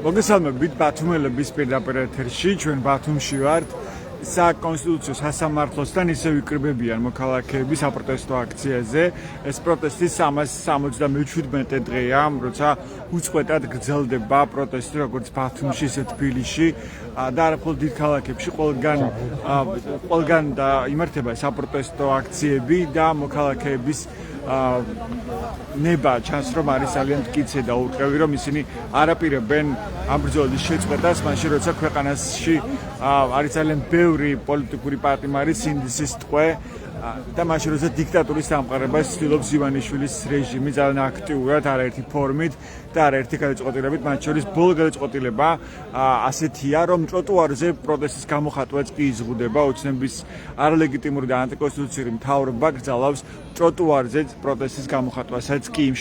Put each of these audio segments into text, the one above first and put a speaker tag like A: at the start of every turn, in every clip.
A: მოგესალმებით ბათუმელების პირდაპირ ეთერში, ჩვენ ბათუმში ვართ. საკონსტიტუციო სასამართლოსთან ისევ იკრიბებიან მოქალაქეები საპროტესტო აქციაზე. ეს პროტესტი 377 დღეა, როცა უწყვეტად გრძელდება პროტესტი როგორც ბათუმში, ისე თბილისში და არაფერ დიდ ქალაქებში ყველგან იმართება საპროტესტო აქციები და მოქალაქეების ნება ჩანს რომ არის ძალიან მტკიცე და ურყევი რომ ისინი არაპირებენ ამ ბრძოლის შეწყვეტას მაშინ როცა ქვეყანაში არის ძალიან ბევრი პოლიტიკური პარტიები სინდისის ტყვე და მაშინ როცა დიქტატურის დამყარებას ცდილობს ივანიშვილის რეჟიმი ძალიან აქტიურად არაერთი ფორმით და არაერთი გადაწყვეტილებით მათ შორის ბოლო გადაწყვეტილება ასეთია რომ ტროტუარზე პროტესტის გამოხატვაც კი იზღუდება ოცნების არალეგიტიმური და ანტიკონსტიტუციური მთავრობა გრძელავს ტროტუარზე პროტესტის გამოხატვასაც კი იმ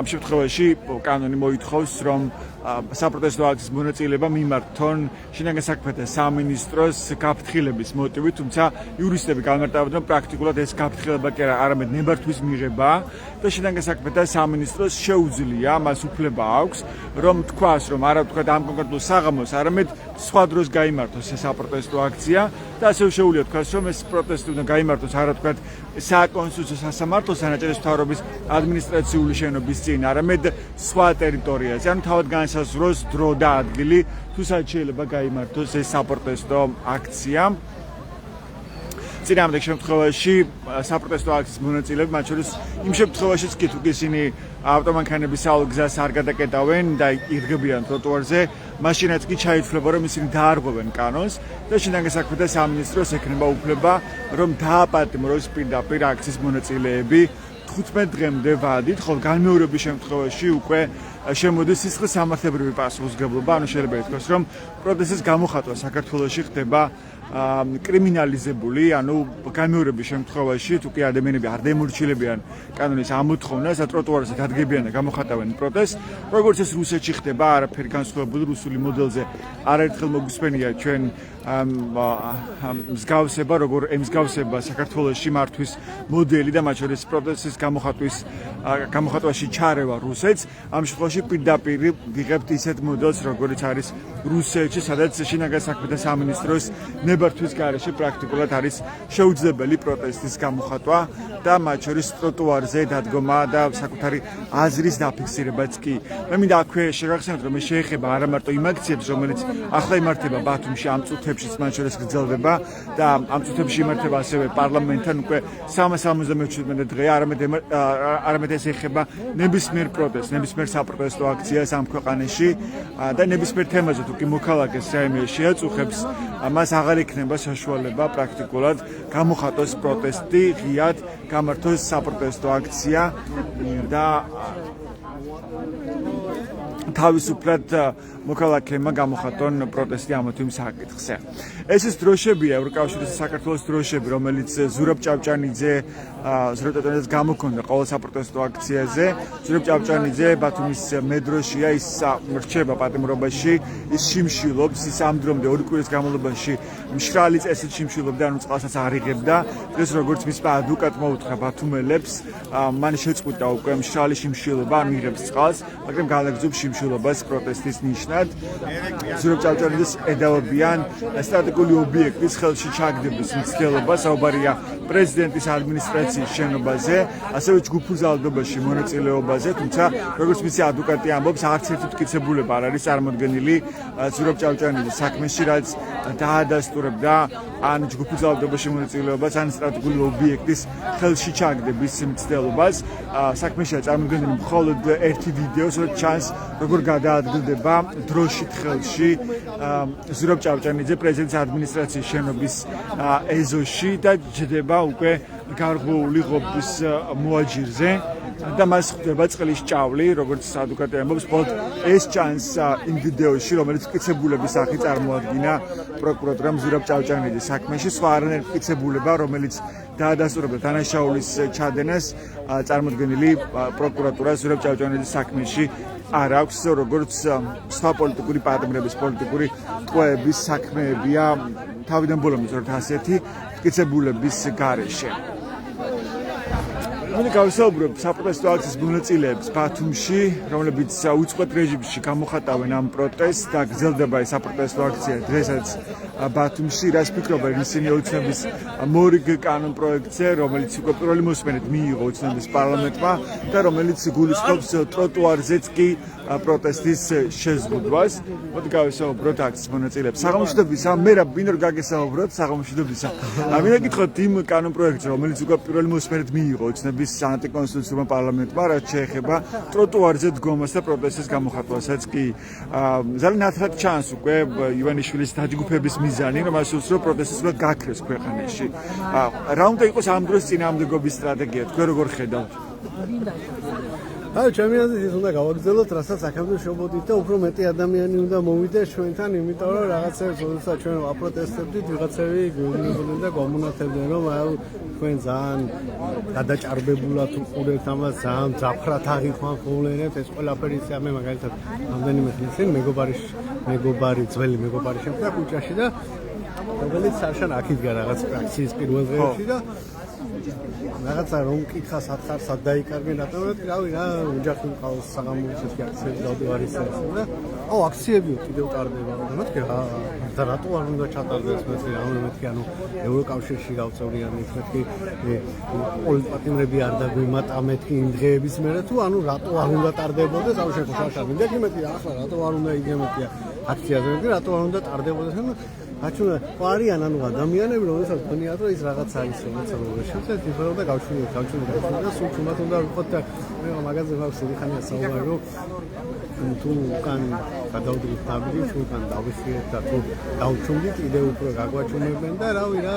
A: შემთხვევაში კანონი მოითხოვს რომ საპროტესტო აქციის მონაწილეობა მიმართონ შინაგან საქმეთა სამინისტროს გაფრთხილების მოტივით, თუმცა იურისტები განმარტავენ რომ პრაქტიკულად ეს გაფრთხილება კი არამედ ნებართვის მიღება და შინაგან საქმეთა სამინისტროს შეუძლია მას უფლება აქვს რომ თქვას რომ არა ვთქვათ ამ კონკრეტულ საღამოს, არამედ სხვა დროს გაიმართოს ეს საპროტესტო აქცია და ასევე შეუძლია თქვას რომ ეს პროტესტი უნდა გაიმართოს არა ვთქვათ საკონსტიტუციო სასამართლოს ანაჭერის მთავრობის ადმინისტრაციული შენობის წინ, არამედ სხვა ტერიტორიაზე, ანუ თავად განსაზღვროს დრო და ადგილი, თუ სადაც შეიძლება გაიმართოს ეს საპროტესტო აქცია. წინააღმდეგ შემთხვევაში საპროტესტო აქციის მონაწილეები, მათ შორის იმ შემთხვევაშიც კი თუ ისინი ავტომანქანების სავალ გზას არ გადაკეტავენ და ირგებიან ტროტუარზე, მაშინაც კი ჩაითვლება რომ ისინი დაარღვევენ კანონს და შინაგან საქმეთა სამინისტროს ექნება უფლება რომ დააპატიმროს პირდაპირ აქციის მონაწილეები 15 დღემდე ვადით, ხოლო განმეორების შემთხვევაში უკვე შემოდის სისხლის სამართლებრივი პასუხისმგებლობა, ანუ შეიძლება ითქვას რომ პროტესტის გამოხატვა საქართველოში ხდება კრიმინალიზებული, ანუ განმეორების შემთხვევაში თუ კი ადამიანები არ დაემორჩილებიან კანონის ამოთხოვნას და ტროტუარზე დადგებიან და გამოხატავენ პროტესტს, როგორც ეს რუსეთში ხდება, არაფერი განსხვავებული რუსული მოდელზე არაერთხელ მოგვისმენია ჩვენ მსგავსება, როგორ ემსგავსება საქართველოში მართვის მოდელი და მათ შორის პროტესტის გამოხატვაში ჩარევა რუსეთს. ამ შემთხვევაში პირდაპირ ვიღებთ ისეთ მოდელს, როგორც არის რუსეთში, სადაც შინაგან საქმეთა სამინისტროს ნებართვის გარეშე პრაქტიკულად არის შეუძლებელი პროტესტის გამოხატვა და მათ შორის ტროტუარზე დადგომა და საკუთარი აზრის დაფიქსირებაც კი. მე მინდა აქვე შეგახსენოთ, რომ ეს შეეხება არა მარტო იმ აქციებს, რომელიც ახლა იმართება ბათუმში ამ წუთებშიც მათ შორის გრძელდება და ამ წუთებში იმართება ასევე პარლამენტთან უკვე 377 დღეა, არამედ ეს ეხება ნებისმიერ პროტესტს, ნებისმიერ საპროტესტო აქციას ამ ქვეყანაში და ნებისმიერ თემაზე თუ კი მოქალაქეს რაიმე შეაწუხებს, მას აღარ იქნება საშუალება პრაქტიკულად გამოხატოს პროტესტი, ღიად გამართოს საპროტესტო აქცია და თავისუფლად მოქალაქეებმა გამოხატონ პროტესტი ამ თუ იმ საკითხზე. ეს ის დროშებია, ევროკავშირის საქართველოს დროშები, რომელიც ზურაბ ჭავჭანიძეს გამოქონდა ყოველ საპროტესტო აქციაზე. ზურაბ ჭავჭანიძე ბათუმის მედროშია, ის რჩება პატიმრობაში, ის შიმშილობს, ის ამ დრომდე 2 კვირის განმავლობაში მშრალი წესით შიმშილობდა, ანუ წყალსაც არ იღებდა. დღეს როგორც მისმა ადვოკატმა უთხრა ბათუმელებს, მან შეწყვიტა უკვე მშრალი შიმშილობა, არ მიიღებს წყალს, მაგრამ გაალაგზობს შიმშილობას პროტესტის ნიშნად. ზურაბ ჭავჭანიძეს ედავებიან სტრატეგიული ობიექტის ხელში ჩაგდების მცდელობა, საუბარია პრეზიდენტის ადმინისტრაციის შენობაზე, ასევე ჯგუფურ ძალადობაში მონაწილეობაზე, თუმცა როგორც მისი ადვოკატი ამბობს, არც ერთი მტკიცებულება არ არის წარმოდგენილი ზურაბ ჭავჭანიძის საქმეში, რაც დაადასტურებდა ან ჯგუფურ ძალადობაში მონაწილეობას, ან სტრატეგიული ობიექტის ხელში ჩაგდების მცდელობას. საქმეშია წარმოდგენილი მხოლოდ ერთი ვიდეო, სადაც ჩანს როგორ გადაადგილდება დროშით ხელში ზურაბ ჭავჭანიძე პრეზიდენტის ადმინისტრაციის შენობის ეზოში და ჯდება უკვე გარღვეული ყოფის მოაჯირზე და მას ხვდება წყლის ჭავლი, როგორც ადვოკატი ამბობს, მხოლოდ ეს ჩანს იმ ვიდეოში, რომელიც მტკიცებულების სახით წარმოადგინა პროკურორამ ზურაბ ჭავჭანიძის საქმეში, სხვა არანაირი მტკიცებულება, რომელიც დაადასტურებდა დანაშაულის ჩადენას წარმოდგენილი პროკურატურა ზურაბ ჭავჭავაძის საქმეში არ აქვს, როგორც სხვა პოლიტიკური პარტნიორების პოლიტიკური ტყვეების საქმეებია თავიდან ბოლომდე ზოგადად ასეთი მტკიცებულების გარეშე. Մենք გავისაუბრებთ საპროტესტო აქციის მონაწილეებს ბათუმში, რომლებიც უწყლოდ რეჟიმში გამოხატავენ ამ პროტესტს და გრძელდება ეს საპროტესტო აქცია დღესაც ბათუმში. რას ფიქრობენ ისინი ოცნების მორიგ კანონ პროექტზე, რომელიც უკვე პირველი მოსმენით მიიღო ოცნების პარლამენტმა და რომელიც გულისხმობს ტროტუარზეც კი პროტესტის შეზღუდვას. მოდი გავისაუბროთ აქციის მონაწილეებს. საღამოშიდობისა, მე რა ვინ რო გაგესაუბროთ საღამოშიდობისა. მინდა გითხოთ იმ კანონ პროექტზე, რომელიც უკვე პირველი მოსმენით მიიღო ოცნების ანტიკონსტიტუციურმა პარლამენტმა, რაც შეეხება ტროტუარზე დგომას და პროტესტის გამოხატვასაც კი ძალიან ნათლად ჩანს უკვე ივანიშვილის დაჯგუფების მიზანი, რომ ასულს რომ პროტესტის უნდა გაქრეს ქვეყანაში. რა უნდა იყოს ამ დროს წინააღმდეგობის სტრატეგია, თქვენ როგორ ხედავთ?
B: ჩემი აზრით ის უნდა გავაგრძელოთ, რასაც აქამდე შევბოდით და უფრო მეტი ადამიანი უნდა მოვიდეს ჩვენთან, იმიტომ რომ რაღაცებს როდესაც ჩვენ აპროტესტებდით, ვიღაცები გვიგონებდნენ და გვამონათებდნენ, რომ თქვენ ძალიან გადაჭარბებულად უყურებთ ამას, ძალიან ძაფრად აღიქვამთ მოვლენებს, ეს ყველაფერი ისე მე მაგალითად რამდენიმე ხნის წინ ძველი მეგობარი შემდგა ქუჩაში და რომელიც საშან აქ იდგა რაღაც პრაქციის პირველ დღეებში და რაღაცა რომ კითხა სათხარ სად დაიკარგენ რატომაც რავი რა ოჯახი მყავს საღამოების აქციები დავდივარის ეს და აქციები კიდევ ტარდება და მეთქი და რატო არ უნდა ჩატარდეს მეთქი მეთქი ანუ ევროკავშირში გავწევრიანი მეთქი პოლიტპატიმრები არ დაგვიმატა მეთქი იმ დღეების მერე თუ ანუ რატო არ უნდა ტარდებოდეს აუ შეხოშაშა მეთქი მეტი ახლა რატო არ უნდა იგემეთია აქციაზე მეთქი რატო არ უნდა ტარდებოდეს აჩუნა ყარიან ანუ ადამიანები რომელსაც ხონიათ რომ ის რაღაც არის რომელსაც შეუძლია თვითონ და გავშვიდეთ და სულ თუმად უნდა ვიყოთ და მე მაგაზე მაქვს ხანია საუბარი რომ თუ უკან გადავდივით ნაბიჯი თუ უკან დავიხიეთ და თუ დავჩუმდით კიდევ უფრო გაგვაჩუმებენ და რავი რა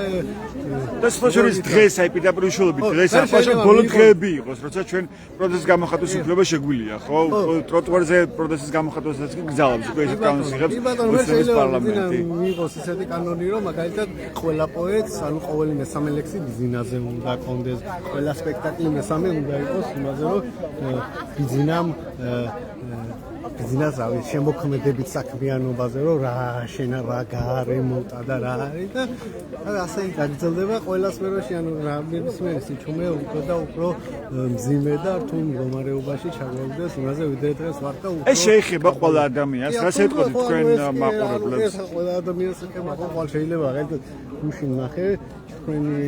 A: და სპეციალიზ დღეს აი პირდაპირ უშუალობით დღეს ახლა ბოლო დღეები იყოს როცა ჩვენ პროტესტის გამოხატვის უფლება შეგვიძლია ხო ტროტუარზე პროტესტის გამოხატვასაც კი გზავნის უკვე ისეთ კანონს იღებს ოცნების პარლამენტი
B: მიიღოს ისეთი კანონი რომ მაგალითად ყველა პოეტს ანუ ყოველი მესამე ლექსი ბიზინაზე უნდა კონდეს ყველა სპექტაკლი მესამე უნდა იყოს იმაზე რომ ბიზინამ ბიზნეს რავი შემოქმედებით საქმიანობაზე რომ რა შენა რა გარემონტა და რა არის და ასე გაგრძელდება ყველას მეროში ანუ რა ნებისმიერი სიჩუმე უფრო და უფრო მძიმე და რთულ მდგომარეობაში ჩაგვევიდეს იმაზე ვიდრე დღეს ვარ და
A: ეს შეეხება ყველა ადამიანს რა შეტყობთ თქვენ მაყურებლებს
B: ყველა ადამიანს ეხება ყოველ შეიძლება მაგალითად გუშინ ნახე თქვენი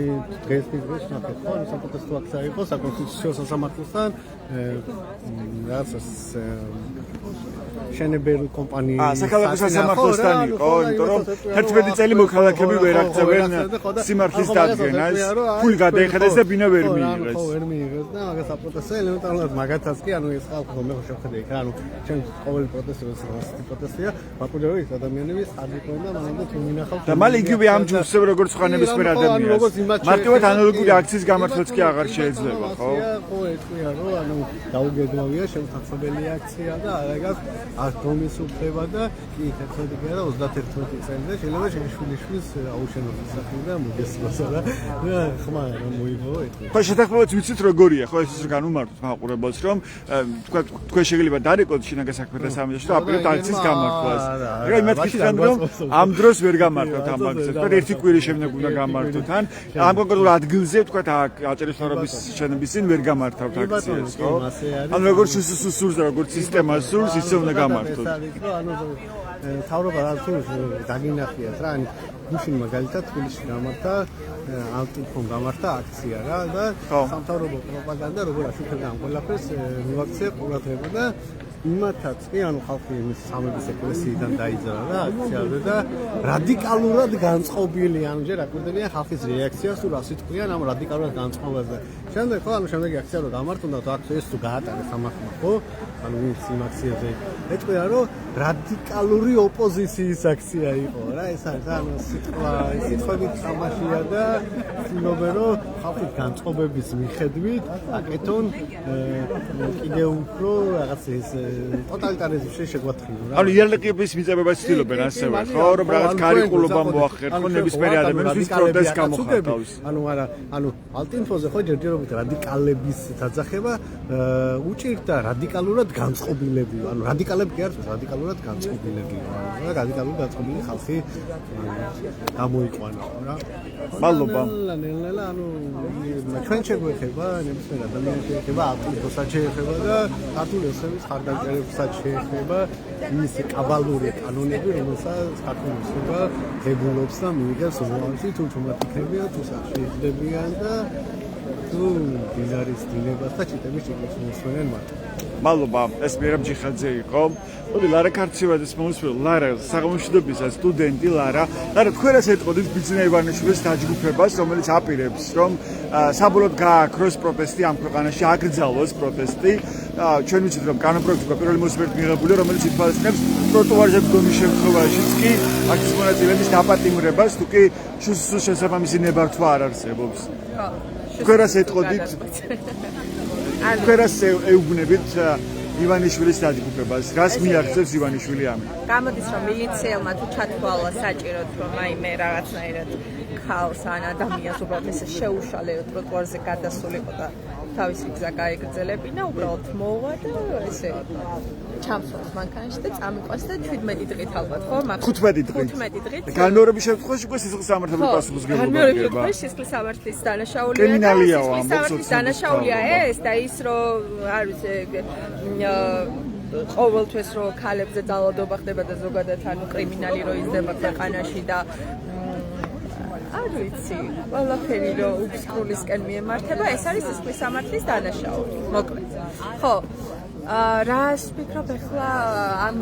B: დღეს ნახე ხო საპროტესტო აქცია იყო საკონსტიტუციო სასამართლოსთან რასაც შენებელ კომპანიის
A: საქალაქო სასამართლოსთან იყო, იმიტომ რომ 11 წელი მოქალაქეები ვერ აქცევენ სიმართლის დადგენას, ფული გადაიხადეს და ბინა ვერ მიიღეს.
B: ხო, ვერ მიიღეს და მაგას საპროტესტო ელემენტარულად მაგათაც კი, ანუ ეს ხალხი მე ხო შევხედე იქ, ანუ ჩვენ ყოველი პროტესტი როცა პროტესტია, ვაკვირდები ის ადამიანების ხარჯი და მანამდე თუ მინახავთ
A: და მალე იგივე ამჯობს როგორც ხანების მერ ადამიანს. მარტივად ანალოგური აქციის გამართვაც კი აღარ შეიძლება, ხო?
B: ხო, ეთქვია რომ ანუ დაუგეგმავია შემთხვეველი აქცია და არაგას ათომის უფლება და კი 11 კი არა 31 წელიწადზე შეიძლება შეშვილიშვილის აუშენოს სახი და მოგესწროს რა ხმა რომ მოიგო ეთქვი.
A: ხო შეთანხმებაც ვიცით როგორია ხო ეს განუმარტოთ მაყურებელს რომ თქვენ შეიძლება დარეკოთ შინაგან საქმეთა სამინისტროში და აპირებთ აქციის გამართვას. რა მეთქი რომ ამ დროს ვერ გამართოთ ამ აქციას და ერთი კვირის შემდეგ უნდა გამართოთ ან ამ კონკრეტულ ადგილზე თქვა აქ აჭერისთავების შენობის წინ ვერ გამართავთ აქციას ხო? ანუ როგორც სურს და როგორც სისტემა სურს ისე უნდა გამართოთ.
B: ანუ თავრობა რა თუ დაგინახიათ რა ან გუშინ მაგალითად თბილისში გამართა ალტიფონ გამართა აქცია რა და სამთავრობო პროპაგანდა როგორ აშუქებდა ამ ყველაფერს მივაქცია ყურადღება და იმათაც კი ანუ ხალხი იმის სამების ეკლესიიდან დაიძრა რა აქციაზე და რადიკალურად განწყობილი ანუ ჯერ აკვირდებიან ხალხის რეაქციას თუ რა სიტყვიან ამ რადიკალურად განწყობაზე. შემდეგ ხო ანუ შემდეგი აქცია რომ გამართუნდა თუ აქ ეს თუ გაატარეს ამახმა ხო ანუ ვინც იმ აქციაზე ეტყვია რომ რადიკალური ოპოზიციის აქცია იყო რა ეს არის ანუ სიტყვებით თამაშია და ცდილობენ რომ ხალხის განწყობების მიხედვით აკეთონ კიდევ უფრო რაღაც ეს ტოტალიტარიზმში შეგვათხილო რა
A: ანუ იარლიკების მიწებებას ცდილობენ ასევე ხო რომ რაღაც გარიყულობა მოახერხონ ნებისმიერი ადამიანის ვის პროტესტს გამოხატავს თავის
B: ანუ არა ანუ ალტინფოზე ხო ჯერჯერობით რადიკალების დაძახება უჭირდა რადიკალურად განწყობილები ანუ რადიკალები კი არის რადიკალურად განწყობილები რა რადიკალურად განწყობილი ხალხი გამოიყვანა რა
A: მადლობა
B: ნელა ანუ ჩვენ შეგვეხება ნებისმიერ ადამიანს შეეხება ალტინფოსაც შეეხება და ქართული ოცნების ხარდამჭერებსაც შეეხება ის კაბალური კანონები რომელსაც ქართული ოცნება ღებულობს და მიიღებს უამრავი თუ თუმად იქნებიან თუ შეიძლებიან და თუ დინარის დინებას და ჩიტების ჭიქილს მოსვენენ მათ.
A: მადლობა, ეს მირამ ჯიხაძე იყო. მოდი ლარა ქარცევაძეს მოვუსმენთ. ლარა, საგამომშვიდობისა სტუდენტი ლარა. ლარა, თქვენ რა ეთყოდით ბიძინა ივანიშვილის დაჯგუფებას, რომელიც აპირებს, რომ საბოლოოდ გააქროს პროტესტი ამ ქვეყანაში, აკრძალოს პროტესტი. ჩვენ ვიცით, რომ კანონპროექტი პირველი მოსმენით მიღებული, რომელიც ითვალისწინებს ტროტუარზე დგომის შემთხვევაშიც კი აქციის მონაწილეების დაპატიმრებას, თუ კი შესაბამისი ნებართვა არ არსებობს. თქვენ რა ეთყოდით? თქვენ რა ეუბნებით ივანიშვილის დაჯგუფებას? რას მიაღწევს ივანიშვილი ამით?
C: გამოდის რომ მილიციელმა თუ ჩათვალა საჭიროდ რომ მე რაღაცნაირად ქალს ან ადამიანს უბრალოდ ესე შეუშალეო ტროტუარზე გადასულიყო და თავისი გზა გაეგრძელებინა უბრალოდ მოვა და ესე ჩამსვას მანქანაში და წამიყვანს და 17 დღით ალბათ ხო მაგ
A: 15 დღით
C: 15 დღით
A: განმეორების შემთხვევაში უკვე სისხლის სამართლების პასუხისმგებლობა
C: განმეორების შემთხვევაში სისხლის სამართლის დანაშაულია
A: კრიმინალია
C: სისხლის სამართლის დანაშაულია ეს და ის რომ არ ვიცი ყოველთვის რომ ქალებზე ძალადობა ხდება და ზოგადად ანუ კრიმინალი რო იზრდება ქვეყანაში და არ ვიცი, ყველაფერი რომ უბსკრულისკენ მიემართება, ეს არის სისხლის სამართლის დანაშაული. მოკლედ. ხო. რას ვფიქრობ ახლა ამ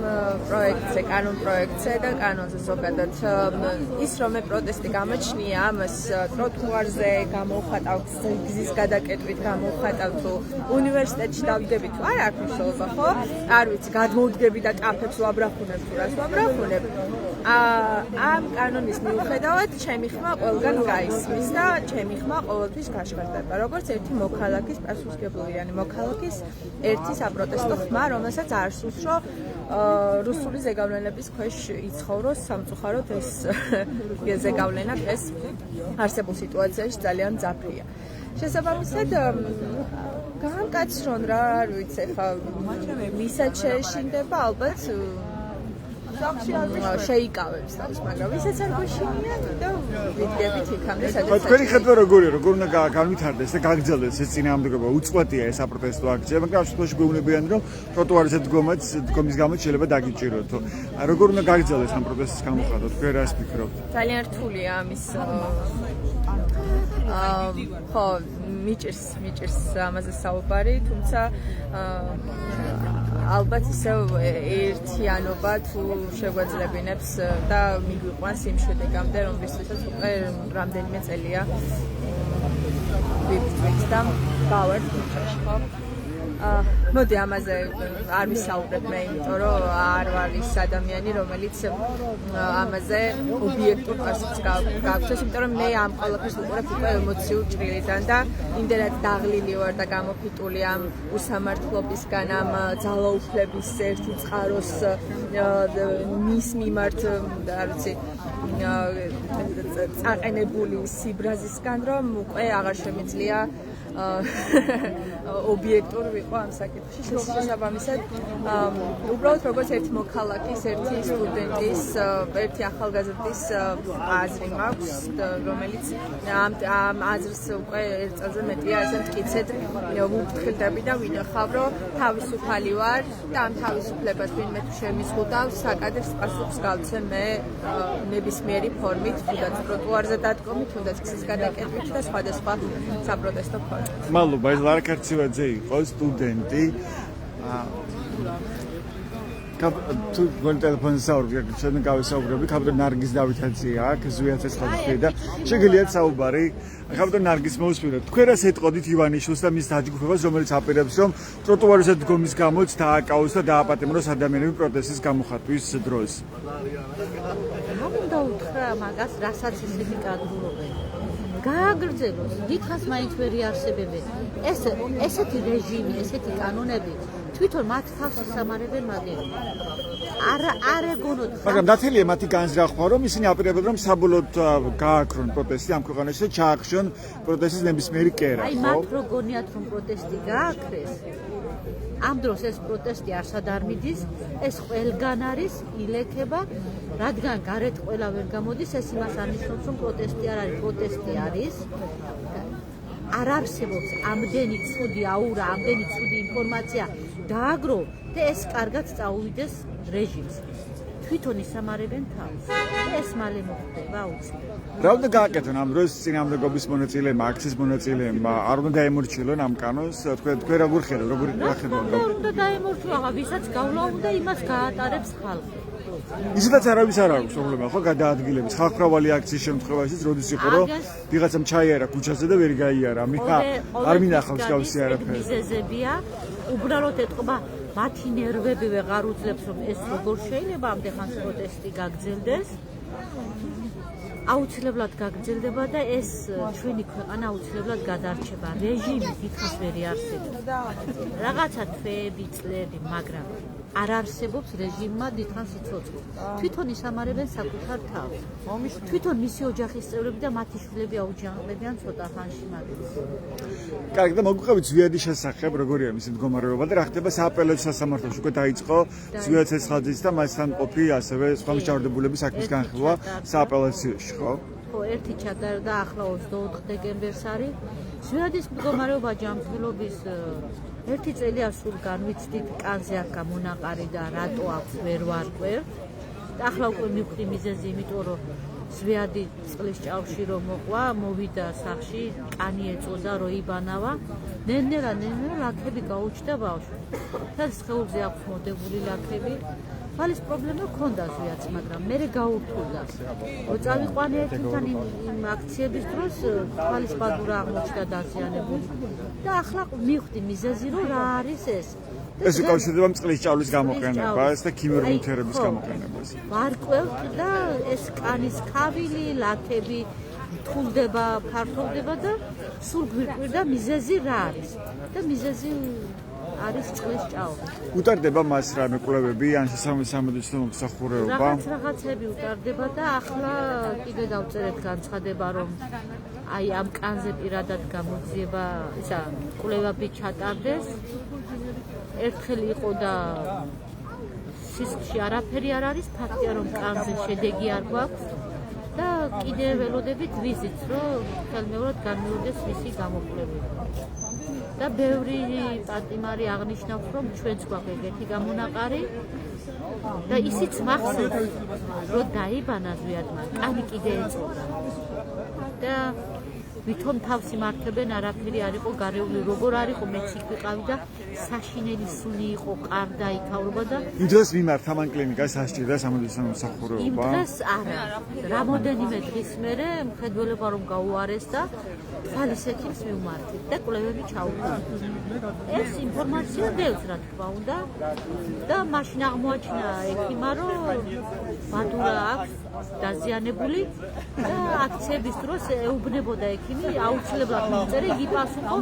C: პროექტზე, კანონ პროექტზე და კანონზე ზოგადად ის რომ მე პროტესტი გამოჩნია, ამას ტროტუარზე გამოვხატავ, გზის გადაკეტვით გამოვხატავ თუ უნივერსიტეტში დავდები თუ არა აქვს მნიშვნელობა, ხო? არ ვიცი, გადმოვდგები და კაფებს ვაბრახუნებ თუ რას ვაბრახუნებ. ამ კანონის მიუხედავად, ჩემი ხმა ყველგან გაისმის და ჩემი ხმა ყოველთვის გაშკარდება, როგორც ერთი მოქალაქის პასუხისმგებლიანი მოქალაქის ერთი საპროტესტო ხმა, რომელსაც არ სურს, რომ რუსული ზეგავლენების ქვეშ იცხოვროს სამწუხაროდ ეს ზეგავლენა დღეს არსებულ სიტუაციაში ძალიან მძაფრია. შესაბამისად გაამკაცრონ რა, არ ვიცი, ხა ვისაც შეეშინდება ალბათ შეიკავებს თავს, მაგრამ ვისაც არ გვეშინიან და ვიდგებით იქამდე სადაც.
A: თქვენი ხედვა როგორია, როგორ უნდა განვითარდეს და გაგრძელდეს ეს წინააღმდეგობა? უწყვეტია ეს საპროტესტო აქცია, მაგრამ ამ შემთხვევაში გვეუბნებიან, რომ ტროტუარზე დგომის გამო შეიძლება დაგიჭიროთ. როგორ უნდა გაგრძელდეს ამ პროტესტის გამოხატვა? თქვენ რას ფიქრობთ?
C: ძალიან რთულია ამის ხო, მიჭირს ამაზე საუბარი, თუმცა ალბათ ისევ ერთიანობა თუ შეგვეძლებინებს და მიგვიყვანს იმ შედეგამდე, რომლისთვისაც უკვე რამდენიმე წელია ვიბრძვით და გავართ ქუჩაში, ხო? მოდი ამაზე არ ვისაუბრებ მე, იმიტომ რომ არ ვარ ის ადამიანი, რომელიც ამაზე ობიექტურ პასუხს გაგვცეს, იმიტომ რომ მე ამ ყველაფერს ვუყურებ უკვე ემოციურ ჭრილიდან და იმდენად დაღლილი ვარ და გამოფიტული ამ უსამართლობისგან, ამ ძალაუფლების ერთი წყაროს მის მიმართ, არ ვიცი, წაყენებული სიბრაზისგან, რომ უკვე აღარ შემიძლია ობიექტურ ვიყო ამ საკითხში. შესაბამისად, უბრალოდ როგორც ერთი მოქალაქის, ერთი სტუდენტის, ერთი ახალგაზრდის აზრი მაქვს, რომელიც ამ აზრს უკვე ერთ წელზე მეტია ასე მტკიცედ ვუფრთხილდები და ვინახავ, რომ თავისუფალი ვარ და ამ თავისუფლებას ვინმე თუ შემიზღუდავს, საკადრს პასუხს გავცემ მე ნებისმიერი ფორმით, თუნდაც ტროტუარზე დადგომით, თუნდაც გზის გადაკეტვით და სხვადასხვა საპროტესტო ფორმით.
A: მადლობა, ეს ლარა ქარცევაძე იყო სტუდენტი. თუ გონი ტელეფონზე საუბრობთ, ჩვენ გავისაუბრები, ქაბტონ ნარგის დავითაძია აქ ზვიათესხაძე და შეგიძლიათ საუბარი. ქაბტონ ნარგის მოусმინოთ. თქვენ რას ეტყოდით ივანიშვილს და მის დაჯგუფებას, რომელიც აპირებს, რომ ტროტუარზე დგომის გამოც დააკავოს და დააპატიმროს ადამიანები პროტესტის გამოხატვის დროს.
D: რა უნდა უთხრა მაგას, რასაც ისინი კადრულობენ. გააგრძელოს, დიდხანს მაინც ვერ იარსებებენ. ესეთი რეჟიმი, ესეთი კანონები თვითონ მათ თავს ისამარებენ მაგერ. არ ეგონოთ.
A: მაგრამ დათელია მათი განზრახვა, რომ ისინი აპირებენ, რომ საბოლოოდ გააქრონ პროტესტი ამ ქვეყანაში და ჩაახშონ პროტესტის ნებისმიერი კერა,
D: აი მათ რო გონიათ, რომ პროტესტი გააქრეს, ამ დროს ეს პროტესტი არსად არ მიდის, ეს ყველგან არის, ილექება, რადგან გარეთ ყველა ვერ გამოდის, ეს იმას ანიშნავს, რომ პროტესტი არ არის, პროტესტი არის. არ არსებობს ამდენი ცუდი აურა, ამდენი ცუდი ინფორმაცია დააგრო და ეს კარგად წაუვიდეს რეჟიმს. თვითონ ისამარებენ თავს. ეს მალე მოხდება აუცილებლად.
A: რა უნდა გააკეთონ ამ დროს წინააღმდეგობის მონაწილეებმა, აქციის მონაწილეებმა, არ უნდა დაემორჩილონ ამ კანონს, თქვენ როგორ ხედავთ, როგორი ხედავთ?
D: რა უნდა დაემორჩილონ, ვისაც გავლა უნდა იმას გაატარებს ხალხი.
A: ისედაც არავის არ აქვს პრობლემა, ხო, გადაადგილების ხალხმრავალი აქციის შემთხვევაშიც, როდის იყო, რომ ვიღაცამ ჩაიარა ქუჩაზე და ვერ გაიარა, არ მინახავს გავსი არაფერი.
D: მიზეზებია, უბრალოდ ეთყობა მათი ნერვები ვეღარ უძლებს, რომ ეს როგორ შეიძლება ამდენ პროტესტი გაგრძელდეს. აუცილებლად გაგრძელდება და ეს ჩვენი ქვეყანა აუცილებლად გადარჩება. რეჟიმი დიდხანს ვერ იარსებებს. რაღაცა თვეები, წლები, მაგრამ არ არსებობს რეჟიმმა დიდხანს იცოცხლო. თვითონ ისამარებენ საკუთარ თავს. თვითონ მისი ოჯახის წევრები და მათი შვილები აუჯანყდებიან ცოტა ხანში მაგის.
A: კარგი, და მოგვიყევით ზვიადის შესახებ, როგორია მისი მდგომარეობა და რა ხდება სააპელაციო სასამართლოში. უკვე დაიწყო ზვიათესხაძის და მასთან ყოფი ასევე სხვა მსჯავრდებულების საქმის განხილვა სააპელაციოში, ხო?
D: ხო, ერთი ჩატარდა ახლა 24 დეკემბერს არის. ზვიადის მდგომარეობა ჯანმრთელობის ერთი წელია სულ განვიცდით, კანზე არ გამონაყარი და რატო აქვს ვერ ვარკვევ. ახლა უკვე მივხვდი მიზეზი, იმიტომ რომ ზვიადი წყლის ჭაუში რომ მოყვა, მოვიდა სახში, კანი ეწოდა, რო იბანავა. ნენერა ლაქები გაუჩნდა ბავშვი. და სხეულზე აქვს მოდებული ლაქები. ხალის პრობლემა ჰქონდა ზვიადს, მაგრამ მე გაურთულდა. წავიყვანე ერთთან იმ აქციების დროს ხალის ბადურა აღმოჩნდა დაზიანებული. და ახლა მივხვდი მიზეზი, რომ რა არის ეს.
A: ეს უკავშირდება წყლის ჭაულის გამოყენებას და ქიმიური ნივთიერების გამოყენებას.
D: ვარკვევთ და ეს კანის ქავილი, ლაქები თულდება, ფართოვდება და სულ გვირკვირდა მიზეზი რა არის. და მიზეზი არის წყლის ჭაული.
A: უტარდება მას რამე კვლევები ან სამედიცინო მომსახურება?
D: რაღაცები უტარდება და ახლა კიდე დავწერეთ განცხადება, რომ აი ამ კანზე პირადად გამოძიება, ისა კვლევები ჩატარდეს. ერთხელ იყო და სისხლში არაფერი არ არის, ფაქტია რომ კანზე შედეგი არ გვაქვს და კიდე ველოდებით ვიზით, რომ ხელმეორად განმეორდეს მისი გამოკვლევები. და ბევრი პატიმარი აღნიშნავს, რომ ჩვენც გვაქვს ეგეთი გამონაყარი და ისიც მახსოვს, რომ დაიბანა ზვიადმა, კანი კიდე ეწოდა. და ვითომ თავს იმართებენ, არაფერი არ იყო გარეული, როგორ არ იყო, მეც იქ ვიყავი და საშინელი სუნი იყო, ყარდა იქავრობა და
A: იმ დღეს მიმართ ამან კლინიკას სასჭირდა სამედიცინო მომსახურება?
D: იმ დღეს არა. რამოდენიმე დღის მერე მხედველობა რომ გაუარეს და თვალის ექიმს მივმართეთ და კვლევები ჩაუყარეთ. ეს ინფორმაცია დევს, რა თქმა უნდა, და მაშინ აღმოაჩინა ექიმა, რომ ბადურა აქვს დაზიანებული და აქციების დროს ეუბნებოდა ექიმი, აუცილებლად მიწერე, იგი პასუხო,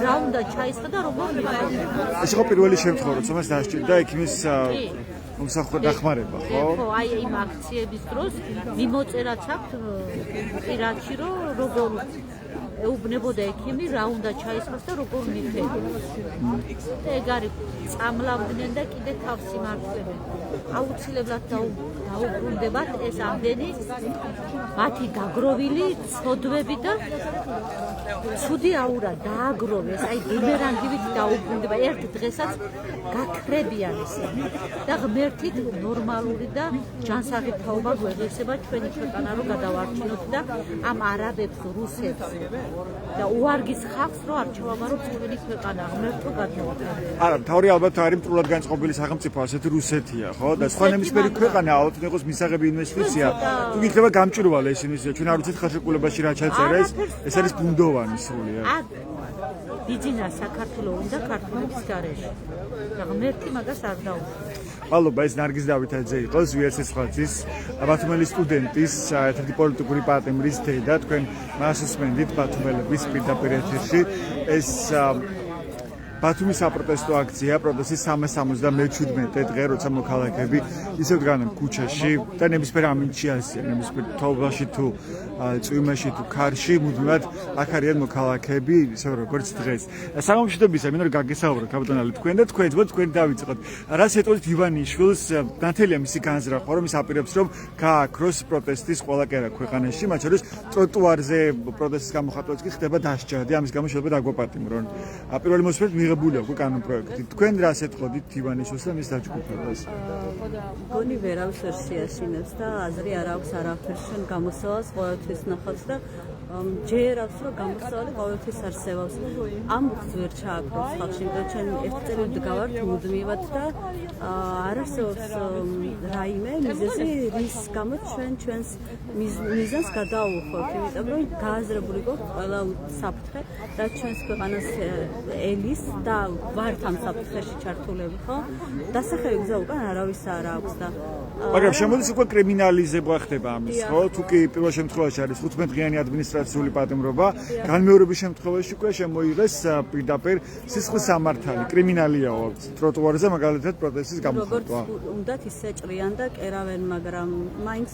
D: რა უნდა ჩაისხა და როგორ მივაწერა.
A: ეს იყო პირველი შემთხვევა, რომ მას დასჭირდა ექიმის მომსახურება დახმარება, ხო?
D: ხო, აი იმ აქციების დროს მიმოწერაც აქვს პირადში, რომ როგორ ეუბნებოდა ექიმი, რა უნდა ჩაისხოს და როგორ მიფრება. და ეგ არის, წამლავდნენ და კიდე თავს იმართებენ. აუცილებლად დაუბრუნდებათ ეს ამდენი მათი დაგროვილი ცოდვები და ცუდი აურა დააგროვეს, აი ბუმერანგივით დაუბრუნდება. ერთ დღესაც გაქრებიან ისინი და ღმერთით ნორმალური და ჯანსაღი თაობა გვეღირსება ჩვენი ქვეყანა რომ გადავარჩინოთ და ამ არაბებს, რუსებს და უარგის ხალხს რომ არჩევამარო ჩვენი ქვეყანა ღმერთო გადმოვიდეს.
A: არა, თავი ალბათ არის მტრულად განწყობილი სახელმწიფო, ასეთი რუსეთია, ხო? და სხვა ნებისმიერი ქვეყანა ალბათ იყოს მისაღები ინვესტიცია. თუ გიქნება გამჭვირვალე ეს ინვესტიცია, ჩვენ არ ვიცით ხელშეკრულებაში რა ჩაწერეს, ეს არის ბუნდოვანი სრულიად.
D: ბიძინა საქართველოს უნდა ქართლების გარეშე. და ღმერთი მაგას არ დაუშვებს.
A: მადლობა, ეს ნარგიზ დავითაძე იყო ზვიერცის ბათუმელის სტუდენტის ერთ-ერთი პოლიტიკური პატიმრის დედა. თქვენ მას უსმენდით ბათუმელების პირდაპირ ეთერში. ეს ბათუმის საპროტესტო აქცია პროტესტის 377 დღე, როცა მოქალაქეები ისევ დგანან ქუჩაში და ნებისმიერ ამინდში ასიან, ნებისმიერ თოვლაში თუ წვიმაში თუ ქარში, მუდმივად აქ არიან მოქალაქეები, ისევ როგორც დღეს. საგამშვიდობისა, მინდა რომ გაგესაუბროთ კაპიტანალი თქვენ და თქვენ დავიწყოთ. რას ეტყობთ ივანიშვილს, ნათელია მისი განზრახვა, რომ ის აპირებს, რომ გააქროს პროტესტის ყველა კერა ქვეყანაში, მათ შორის ტროტუარზე პროტესტის გამოხატვაც კი ხდება დასჯადი, ამის გამო შეიძლება დაგვაპატიმრონ. პირველი მოსვლით მიღებული აქვს კანონპროექტი. თქვენ რას ეტყოდით ივანიშვილს და მის დაჯგუფებას?
E: გონი ვერავის ვერ შეაშინებს და აზრი არ აქვს არაფერს შენ გამოსავალს ყოველთვის ნახავს და ჯერავს რომ გამოსავალი ყოველთვის არსებობს. ამ ხს ვერ ჩააქროს ხალხში და ჩვენ ერთ წელი დგავართ მუდმივად და არ არსებობს რაიმე მიზეზი რის გამო ჩვენს მიზანს გადაუხობთ, იმიტომ რომ გააზრებული გვაქვს ყველა საფრთხე და ჩვენს ქვეყანას ელის და ვართ ამ საფრთხეში ჩართულები, ხო? დასახელი გზა უკან არავის არ აქვს და
A: მაგრამ შემოდის უკვე კრიმინალიზება ხდება ამის, ხო? თუ კი პირველ შემთხვევაში არის 15 დღიანი ადმინისტრაციული პატიმრობა, განმეორების შემთხვევაში უკვე შემოიღეს პირდაპირ სისხლის სამართალი, კრიმინალიაო ტროტუარზე მაგალითად პროტესტის გამოხატვა.
E: როგორც უნდათ ისე ჭრიან და კერავენ, მაგრამ მაინც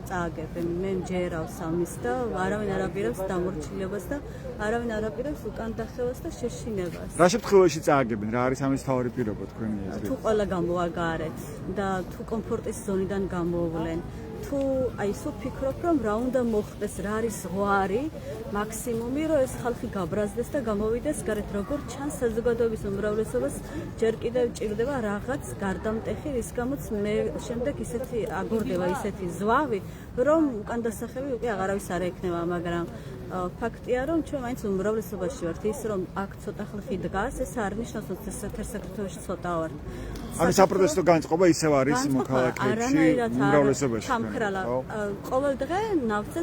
E: წააგებენ. მე მჯერავს ამის და არავინ არ აპირებს დამორჩილებას და არავინ არ აპირებს უკან დახევას და შეშინებას.
A: რა შემთხვევაში წააგებენ? რა არის ამის თავარი პირობა თქვენი აზრით?
E: თუ ყველა გამოაგარეთ და თუ კომფორტის ზონიდან გამოვლენ, თუ აი სულ ფიქრობ რომ რა უნდა მოხდეს, რა არის ზღვარი მაქსიმუმი, რომ ეს ხალხი გაბრაზდეს და გამოვიდეს გარეთ, როგორ ჩანს საზოგადოების უმრავლესობას ჯერ კიდევ ჭირდება რაღაც გარდამტეხი, რის გამოც მე შემდეგ ისეთი აგორდება ისეთი ზვავი, რომ უკან დასახები უკვე აღარავის არ ექნება, მაგრამ ფაქტია რომ ჩვენ მაინც უმრავლესობაში ვართ, ის რომ აქ ცოტა ხალხი დგას, ეს არ ნიშნავს რომ საქართველოში ცოტა ვართ.
A: ამის საპროტესტო განწყობა ისევ არის მოქალაქეებში უმრავლესობაში.
E: ყოველ დღე ნავთზე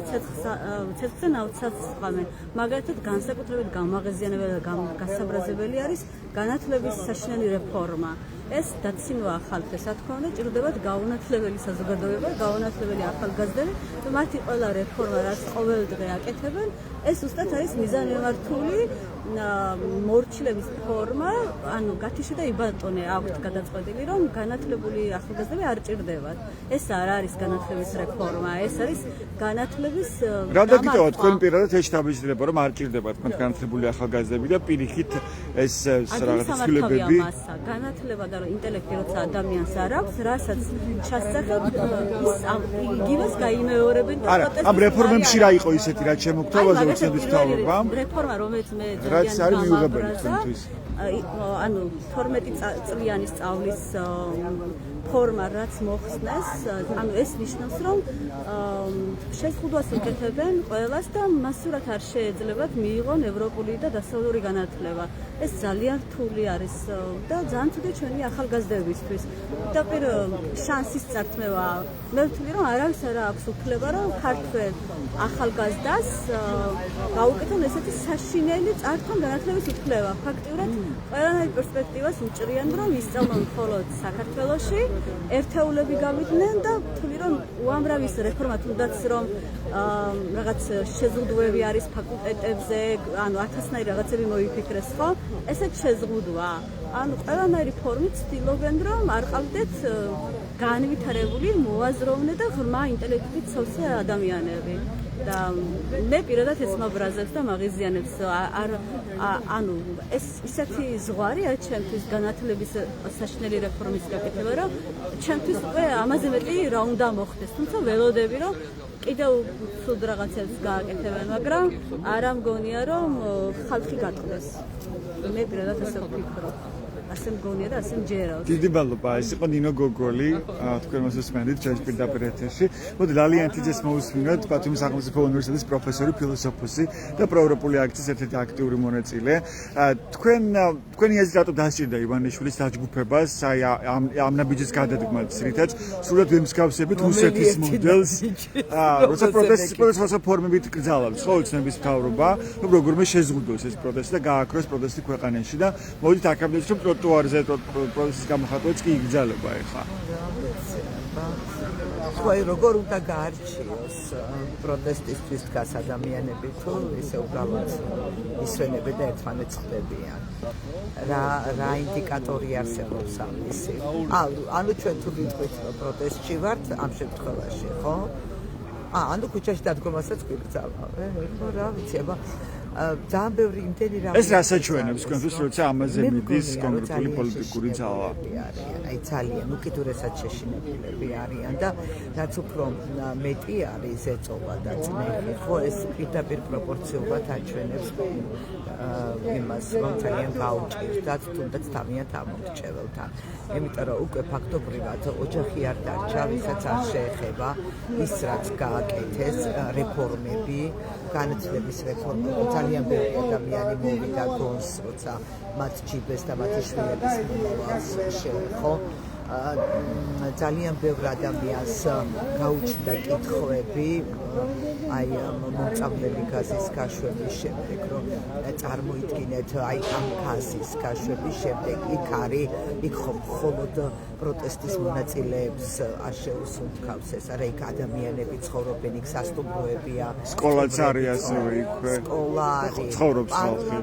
E: ცეცხლზე ნავთსაც ხამენ. მაგალითად განსაკუთრებით გამაღიზიანებელი და გასაბრაზებელი არის განათლების საშინელი რეფორმა. ეს დაცინვა ხალხს, რა თქმა უნდა, ჭირდებათ გაუნათლებელი საზოგადოება, გაუნათლებელი ახალგაზრდები და მათი ყველა რეფორმა, რაც ყოველ დღე აკეთებენ, ეს უბრალოდ არის მიზანმიმართული მორჩილების ფორმა, ანუ გათიშე და იბატონე აქვთ გადაწყვეტილი, რომ განათლებული ახალგაზრდები არ ჭირდებათ. ეს არ არის განათლების რეფორმა, ეს არის განათლების
A: რა დაგიტოვა თქვენ პირადად ეს შთაბეჭდილება, რომ არ ჭირდებათ თქვენ განათლებული ახალგაზრდები და პირიქით ეს რაღაც ცვლილებები.
E: განათლება და ინტელექტი როცა ადამიანს არ აქვს, რასაც ჩასწახებ, იგივეს გაიმეორებენ და
A: პროტესტს. ამ რეფორმებში რა იყო ისეთი, რაც შემოგთავაზა უცხოეთის მთავრობამ?
E: რეფორმა, რომელიც მე
A: რაც არის მიუღებელი თქვენთვის.
E: ანუ 12 წლიანი სწავლის ფორმა რაც მოხსნეს, ანუ ეს ნიშნავს, რომ შეზღუდვას უკეთებენ ყველას და მასურად არ შეეძლებათ მიიღონ ევროპული და დასავლური განათლება. ეს ძალიან რთული არის და ძალიან ცუდი ჩვენი ახალგაზრდებისთვის. და შანსის წართმევა. მე ვთვლი, რომ არავის არ აქვს უფლება, რომ ქართველ ახალგაზრდას გაუკეთონ ესეთი საშინელი წარდგან განათლების უფლება. ფაქტიურად ყველანაირ პერსპექტივას უჭრიან, რომ ისწავლონ მხოლოდ საქართველოში, ერთეულები გავიდნენ და ვთვლი, რომ უამრავი რეფორმა თუნდაც რომ რაღაც შეზღუდვები არის ფაკულტეტებზე, ანუ ათასნაირი რაღაცები მოიფიქრეს, ხო? ესეც შეზღუდვა. ანუ ყველანაირი ფორმით ცდილობენ, რომ არ ყავდეთ განვითარებული, მოაზროვნე და ღრმა ინტელექტით სავსე ადამიანები. და მე პირადად ეს მაბრაზებს და მაღიზიანებს ანუ ეს ისეთი ზღვარი არის ჩემთვის განათლების საშინელი რეფორმის გაკეთება, რომ ჩემთვის უკვე ამაზე მეტი რა უნდა მოხდეს, თუმცა ველოდები, რომ კიდევ ცუდ რაღაცებს გააკეთებენ, მაგრამ არ ამგონია, რომ ხალხი გატყდეს. მე პირადად ესე ვფიქრობ. ასე მგონია და ასე მჯერავს.
A: დიდი მადლობა, ეს იყო ნინო გოგოლი, თქვენ მას უსმენთ ჩვენს პირდაპირ ეთერში. მოდი ლალიანტიძეს მოусმინოთ, ბათუმის სახელმწიფო უნივერსიტეტის პროფესორი, ფილოსოფოსი და პროევროპული აქციის ერთ-ერთი აქტიური მონაწილე. თქვენი აზრით რატო დასჭირდა ივანიშვილის დაჯგუფებას, აი ამ ნაბიჯის გადადგმას, რითაც სულად ვემსგავსებით რუსეთის მოდელს, როცა პროტესტის ფორმებით კრძალავს, ხო, ოცნების მთავრობა, როგორმე შეზღუდოს ეს პროტესტი და გააქროს პროტესტი ქვეყანაში და მოდით აქამდე რომ ტროტუარზე პროტესტის გამოხატვაც კი იგრძელება ეხლა.
F: ხო, როგორ უნდა გაარჩიოს პროტესტისთვის დგას ადამიანები თუ ისე უბრალოდ ისვენებენ და ერთმანეთს ხვდებიან. რა ინდიკატორი არსებობს ამისი? ანუ ჩვენ თუ ვიტყვით პროტესტში ვართ ამ შემთხვევაში, ხო? ანუ ქუჩაში დადგომასაც გვიგრძალა. ხო, რა ვიცი, აბა ძალიან ბევრი იმდენი რა.
A: ეს რასაჩვენებს თქვენთვის, როცა ამაზე მიდის კონკრეტული პოლიტიკური ძალა?
F: აი ძალიან უკიდურესად შეშინებულები არიან და რაც უფრო მეტი არის ზეწოლა და წნეხი, ხო ეს პირდაპირ პროპორციულად აჩვენებს იმას, რომ ძალიან გაუჭირდათ თუნდაც თავიანთ ამორჩეველთან. იმიტომ რომ უკვე ფაქტობრივად ოჯახი არ დარჩა, ვისაც არ შეეხება ის რაც გააკეთეს რეფორმები, განათლების რეფორმები. ძალიან ბევრი ადამიანი მოვიდა გონს, როცა მათ ჯიბეს და მათი შვილების მომავალს შეეხო. ძალიან ბევრ ადამიანს გაუჩნდა კითხვები აი მომწავლელი გაზის გაშვების შემდეგ, რომ წარმოიდგინეთ აი ამ გაზის გაშვების შემდეგ იქ მხოლოდ პროტესტის მონაწილეებს არ შეუსუნთქავს ეს, არა იქ ადამიანები ცხოვრობენ, იქ სასტუმროებია,
A: სკოლაც არის ასევე იქვე.
F: სკოლა არის,
A: ცხოვრობს ხალხი.